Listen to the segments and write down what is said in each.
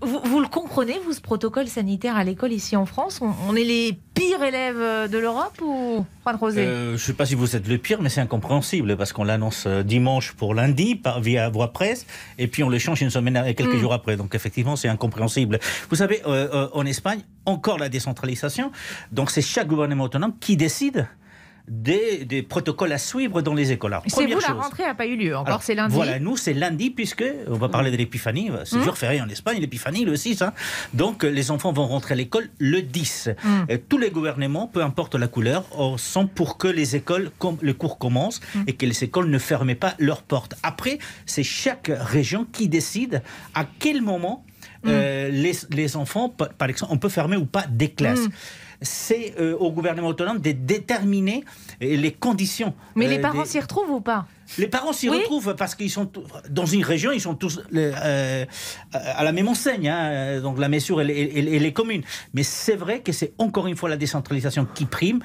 Vous le comprenez, vous, ce protocole sanitaire à l'école ici en France? On est les pires élèves de l'Europe ou Juan José? Je ne sais pas si vous êtes le pire, mais c'est incompréhensible parce qu'on l'annonce dimanche pour lundi via voie presse et puis on le change une semaine et quelques jours après. Donc effectivement, c'est incompréhensible. Vous savez, en Espagne, encore la décentralisation. Donc c'est chaque gouvernement autonome qui décide des protocoles à suivre dans les écoles. C'est vous, la rentrée n'a pas eu lieu, encore c'est lundi. Voilà, nous c'est lundi puisque, on va parler de l'épiphanie, c'est jour férié en Espagne, l'épiphanie le 6. Donc les enfants vont rentrer à l'école le 10. Tous les gouvernements, peu importe la couleur, sont pour que les écoles, le cours commence et que les écoles ne ferment pas leurs portes. Après, c'est chaque région qui décide à quel moment les enfants, par exemple, on peut fermer ou pas des classes. C'est au gouvernement autonome de déterminer les conditions. Mais les parents s'y retrouvent ou pas? Les parents s'y retrouvent parce qu'ils sont dans une région, ils sont tous à la même enseigne, donc la mesure et les communes. Mais c'est vrai que c'est encore une fois la décentralisation qui prime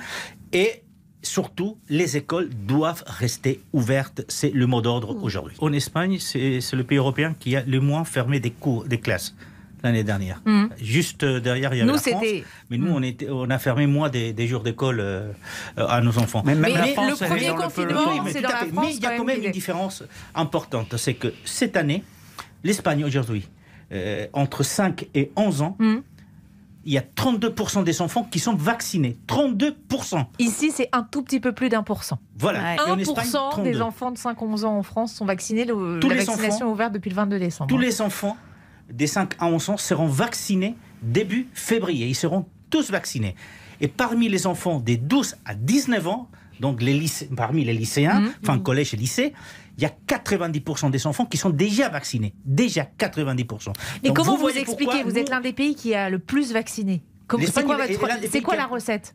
et surtout, les écoles doivent rester ouvertes. C'est le mot d'ordre aujourd'hui. En Espagne, c'est le pays européen qui a le moins fermé des classes l'année dernière. Juste derrière, il y avait la France. Mais nous, on a fermé moins des jours d'école à nos enfants. Mais le premier confinement, c'est dans la France. Mais il y a quand même une différence importante. C'est que cette année, l'Espagne aujourd'hui, entre 5 et 11 ans, il y a 32% des enfants qui sont vaccinés. 32%. Ici, c'est un tout petit peu plus d'1%. Voilà. 1% des enfants de 5-11 ans en France sont vaccinés. La vaccination est ouverte depuis le 22 décembre. Tous les enfants des 5 à 11 ans seront vaccinés début février. Ils seront tous vaccinés. Et parmi les enfants des 12 à 19 ans, donc parmi les lycéens, enfin collège et lycée, il y a 90% des enfants qui sont déjà vaccinés. Déjà 90%. Et donc, comment vous expliquez? Vous êtes l'un des pays qui a le plus vacciné. C'est quoi la recette?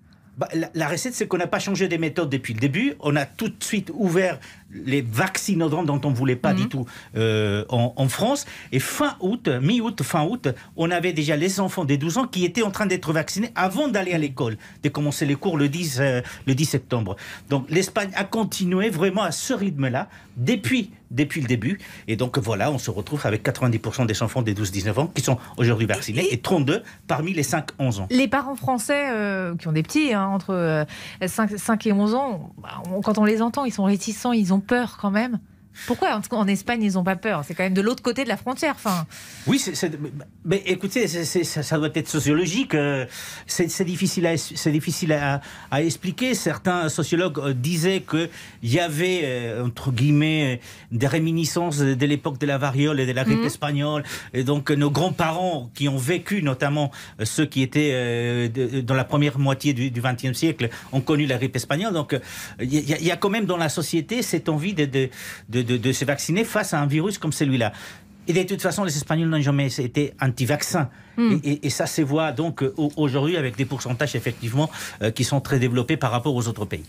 La recette, c'est qu'on n'a pas changé des méthodes depuis le début. On a tout de suite ouvert les vaccinodromes dont on ne voulait pas du tout en France. Et mi-août, fin août, on avait déjà les enfants des 12 ans qui étaient en train d'être vaccinés avant d'aller à l'école, de commencer les cours le 10 septembre. Donc l'Espagne a continué vraiment à ce rythme-là depuis le début. Et donc voilà, on se retrouve avec 90% des enfants des 12-19 ans qui sont aujourd'hui vaccinés et 32 parmi les 5-11 ans. Les parents français qui ont des petits, entre 5 et 11 ans, quand on les entend, ils sont réticents, ils ont peur quand même. Pourquoi en Espagne, ils n'ont pas peur? C'est quand même de l'autre côté de la frontière. Oui, mais écoutez, ça doit être sociologique. C'est difficile à expliquer. Certains sociologues disaient qu'il y avait, entre guillemets, des réminiscences de l'époque de la variole et de la grippe espagnole. Et donc, nos grands-parents qui ont vécu, notamment ceux qui étaient dans la première moitié du XXe siècle, ont connu la grippe espagnole. Donc, il y a quand même dans la société cette envie de se vacciner face à un virus comme celui-là. Et de toute façon, les Espagnols n'ont jamais été anti-vaccins. Et ça se voit donc aujourd'hui avec des pourcentages effectivement qui sont très développés par rapport aux autres pays.